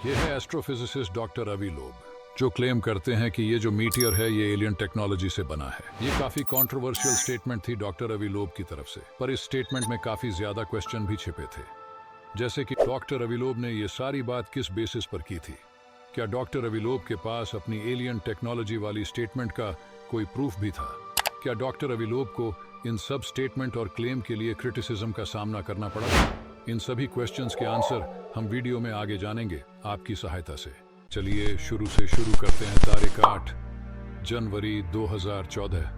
ये है astrophysicist doctor अवी लोब, जो क्लेम करते हैं कि ये जो मीटियर है ये एलियन टेक्नोलॉजी से बना है। ये काफी कंट्रोवर्शियल स्टेटमेंट थी डॉक्टर अवी लोब की तरफ से, पर इस स्टेटमेंट में काफी ज्यादा क्वेश्चन भी छिपे थे। जैसे कि डॉक्टर अवी लोब ने ये सारी बात किस बेसिस पर की थी? क्या डॉक्टर अवी लोब के पास अपनी एलियन टेक्नोलॉजी वाली स्टेटमेंट का कोई प्रूफ भी था? क्या डॉक्टर अवी लोब को इन सब स्टेटमेंट और क्लेम के लिए क्रिटिसिज्म का सामना करना पड़ा? इन सभी क्वेश्चंस के आंसर हम वीडियो में आगे जानेंगे आपकी सहायता से। चलिए शुरू से शुरू करते हैं। तारीख 8 जनवरी 2014,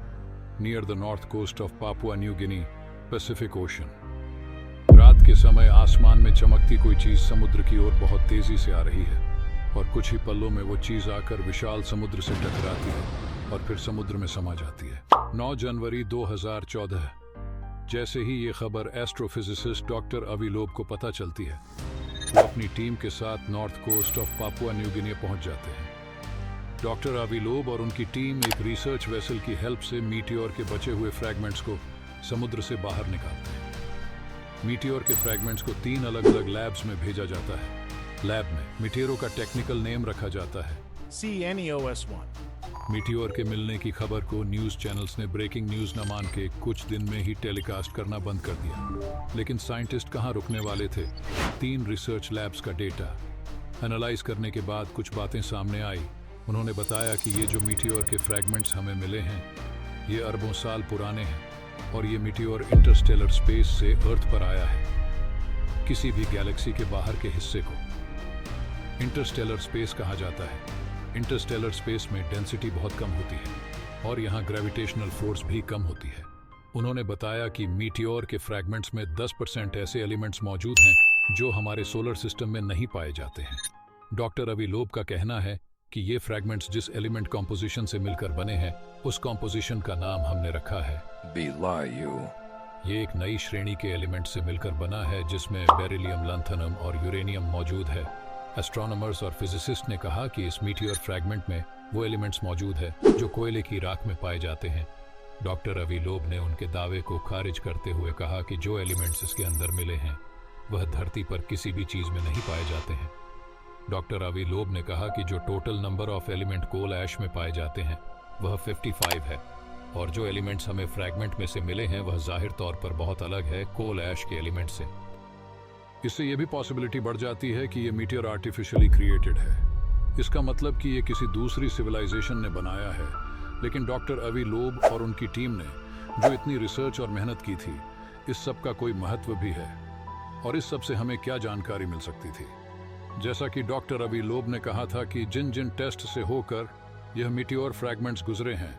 near the north coast of Papua New Guinea, Pacific Ocean. रात के समय आसमान में चमकती कोई चीज समुद्र की ओर बहुत तेजी से आ रही है और कुछ ही पलों में वो चीज आकर विशाल समुद्र से टकराती है और फिर समुद्र में समा जाती है। 9 जनवरी 2014, जैसे ही ये खबर एस्ट्रोफिजिसिस्ट डॉक्टर अवी लोब को पता चलती है, वो अपनी टीम के साथ north coast of Papua New Guinea पहुंच जाते हैं। डॉक्टर अवी लोब और उनकी टीम एक रिसर्च वेसल की हेल्प से मीटियोर के बचे हुए फ्रैगमेंट्स को समुद्र से बाहर निकालते हैं। मीटियोर के फ्रैगमेंट्स को 3 अलग अलग लैब्स में भेजा जाता है। लैब में मीटियोर का टेक्निकल नेम रखा जाता है CNEOS-1। मीटियोर के मिलने की खबर को न्यूज चैनल्स ने ब्रेकिंग न्यूज न मान के कुछ दिन में ही टेलीकास्ट करना बंद कर दिया। लेकिन साइंटिस्ट कहाँ रुकने वाले थे? 3 रिसर्च लैब्स का डेटा एनालाइज करने के बाद कुछ बातें सामने आई। उन्होंने बताया कि ये जो मीटियोर के फ्रैगमेंट्स हमें मिले हैं ये अरबों साल पुराने हैं और ये मीटियोर इंटरस्टेलर स्पेस से अर्थ पर आया है। किसी भी गैलेक्सी के बाहर के हिस्से को इंटरस्टेलर स्पेस कहा जाता है। इंटरस्टेलर स्पेस में डेंसिटी बहुत कम होती है और यहाँ ग्रेविटेशनल फोर्स भी कम होती है। उन्होंने बताया कि मीटियोर के फ्रैगमेंट्स में 10% ऐसे एलिमेंट्स मौजूद हैं जो हमारे सोलर सिस्टम में नहीं पाए जाते हैं। डॉक्टर अवी लोब का कहना है कि ये फ्रैगमेंट्स जिस एलिमेंट कॉम्पोजिशन से मिलकर बने हैं उस कॉम्पोजिशन का नाम हमने रखा है बेरिलियम। ये एक नई श्रेणी के एलिमेंट से मिलकर बना है जिसमें बेरिलियम, लैंथनम और यूरेनियम मौजूद है। एस्ट्रोनॉमर्स और फिजिसिस्ट ने कहा कि इस मीटियोर फ्रैगमेंट में वो एलिमेंट्स मौजूद है जो कोयले की राख में पाए जाते हैं। डॉक्टर अवी लोब ने उनके दावे को खारिज करते हुए कहा कि जो एलिमेंट्स इसके अंदर मिले हैं वह धरती पर किसी भी चीज में नहीं पाए जाते हैं। डॉक्टर अवी लोब ने कहा कि जो टोटल नंबर ऑफ एलिमेंट कोल ऐश में पाए जाते हैं वह 55 है और जो एलिमेंट्स हमें फ्रैगमेंट में से मिले हैं वह जाहिर तौर पर बहुत अलग है कोल ऐश के एलिमेंट से। इससे यह भी पॉसिबिलिटी बढ़ जाती है कि ये मीटियोर आर्टिफिशियली क्रिएटेड है। इसका मतलब कि ये किसी दूसरी सिविलाइजेशन ने बनाया है। लेकिन डॉक्टर अवी लोब और उनकी टीम ने जो इतनी रिसर्च और मेहनत की थी, इस सब का कोई महत्व भी है। और इस सब से हमें क्या जानकारी मिल सकती थी? जैसा कि डॉक्टर अवी लोब ने कहा था कि जिन जिन टेस्ट से होकर यह मीटियोर फ्रैगमेंट्स गुजरे हैं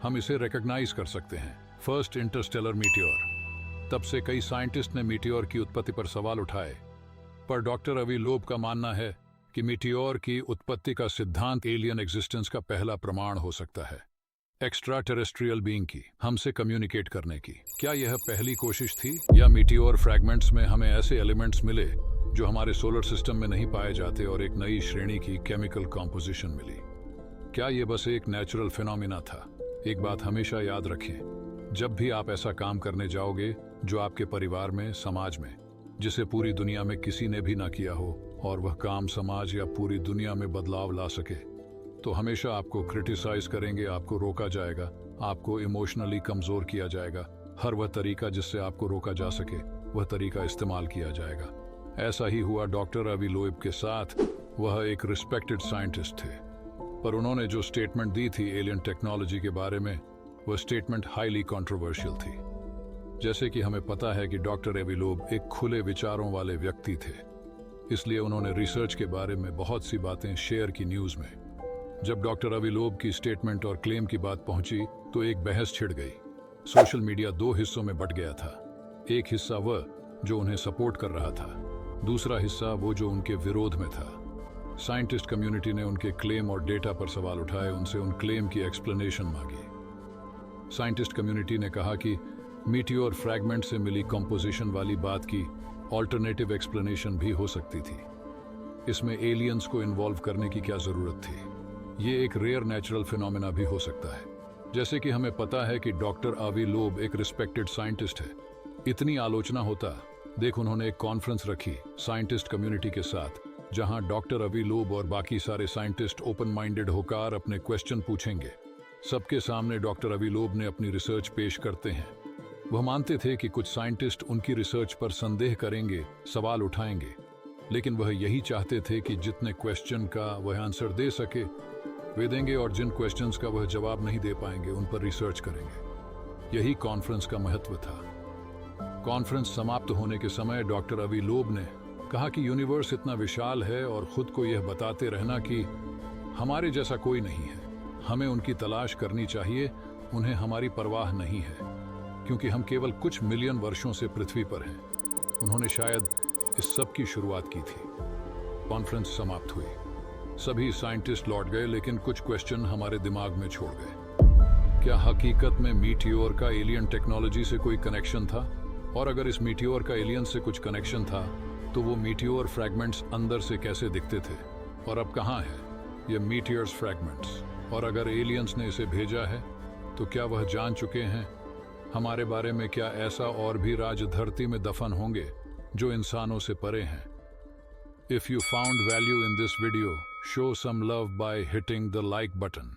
हम इसे रिकॉग्नाइज कर सकते हैं। First Interstellar meteor. तब से कई साइंटिस्ट ने मीटियोर की उत्पत्ति पर सवाल उठाए, पर डॉक्टर अवी लोब का मानना है कि मीटियोर की उत्पत्ति का सिद्धांत एलियन एग्जिस्टेंस का पहला प्रमाण हो सकता है, एक्स्ट्रा टेरेस्ट्रियल बीइंग की हमसे कम्युनिकेट करने की। क्या यह पहली कोशिश थी या मीटियोर फ्रैगमेंट्स में हमें ऐसे एलिमेंट्स मिले जो हमारे सोलर सिस्टम में नहीं पाए जाते और एक नई श्रेणी की केमिकल कॉम्पोजिशन मिली? क्या यह बस एक नेचुरल फिनोमिना था? एक बात हमेशा याद रखें, जब भी आप ऐसा काम करने जाओगे जो आपके परिवार में, समाज में, जिसे पूरी दुनिया में किसी ने भी ना किया हो और वह काम समाज या पूरी दुनिया में बदलाव ला सके, तो हमेशा आपको क्रिटिसाइज करेंगे, आपको रोका जाएगा, आपको इमोशनली कमजोर किया जाएगा। हर वह तरीका जिससे आपको रोका जा सके वह तरीका इस्तेमाल किया जाएगा। ऐसा ही हुआ डॉक्टर अवी लोब के साथ। वह एक रिस्पेक्टेड साइंटिस्ट थे, पर उन्होंने जो स्टेटमेंट दी थी एलियन टेक्नोलॉजी के बारे में, वह स्टेटमेंट हाईली कंट्रोवर्शियल थी। जैसे कि हमें पता है कि डॉक्टर अवी लोब एक खुले विचारों वाले व्यक्ति थे, इसलिए उन्होंने रिसर्च के बारे में बहुत सी बातें शेयर की न्यूज में। जब डॉक्टर अवी लोब की स्टेटमेंट और क्लेम की बात पहुंची तो एक बहस छिड़ गई। सोशल मीडिया 2 हिस्सों में बंट गया था। एक हिस्सा वह जो उन्हें सपोर्ट कर रहा था, दूसरा हिस्सा वो जो उनके विरोध में था। साइंटिस्ट कम्युनिटी ने उनके क्लेम और डेटा पर सवाल उठाए, उनसे उन क्लेम की एक्सप्लेनेशन मांगी। साइंटिस्ट कम्युनिटी ने कहा कि मीटियोर फ्रैगमेंट से मिली कंपोजिशन वाली बात की ऑल्टरनेटिव एक्सप्लेनेशन भी हो सकती थी। इसमें एलियंस को इन्वॉल्व करने की क्या जरूरत थी? ये एक रेयर नेचुरल फिनोमेना भी हो सकता है। जैसे कि हमें पता है कि डॉक्टर अवी लोब एक रिस्पेक्टेड साइंटिस्ट है। इतनी आलोचना होता, देख उन्होंने एक कॉन्फ्रेंस रखी साइंटिस्ट कम्युनिटी के साथ जहां डॉक्टर अवी लोब और बाकी सारे साइंटिस्ट ओपन माइंडेड होकर अपने क्वेश्चन पूछेंगे। सबके सामने डॉक्टर अवी लोब ने अपनी रिसर्च पेश करते हैं। वह मानते थे कि कुछ साइंटिस्ट उनकी रिसर्च पर संदेह करेंगे, सवाल उठाएंगे, लेकिन वह यही चाहते थे कि जितने क्वेश्चन का वह आंसर दे सके वे देंगे और जिन क्वेश्चंस का वह जवाब नहीं दे पाएंगे उन पर रिसर्च करेंगे। यही कॉन्फ्रेंस का महत्व था। कॉन्फ्रेंस समाप्त होने के समय डॉक्टर अवी लोब ने कहा कि यूनिवर्स इतना विशाल है और खुद को यह बताते रहना कि हमारे जैसा कोई नहीं है, हमें उनकी तलाश करनी चाहिए, उन्हें हमारी परवाह नहीं है, क्योंकि हम केवल कुछ मिलियन वर्षों से पृथ्वी पर हैं। उन्होंने शायद इस सब की शुरुआत की थी। कॉन्फ्रेंस समाप्त हुई, सभी साइंटिस्ट लौट गए, लेकिन कुछ क्वेश्चन हमारे दिमाग में छोड़ गए। क्या हकीकत में मीटियोर का एलियन टेक्नोलॉजी से कोई कनेक्शन था? और अगर इस मीटियोर का एलियन से कुछ कनेक्शन था तो वो मीटियोर फ्रैगमेंट्स अंदर से कैसे दिखते थे और अब कहाँ है ये मीटियोर्स फ्रैगमेंट्स? और अगर एलियंस ने इसे भेजा है तो क्या वह जान चुके हैं हमारे बारे में? क्या ऐसा और भी राज धरती में दफन होंगे जो इंसानों से परे हैं? If you found value in this video, show some love by hitting the like button.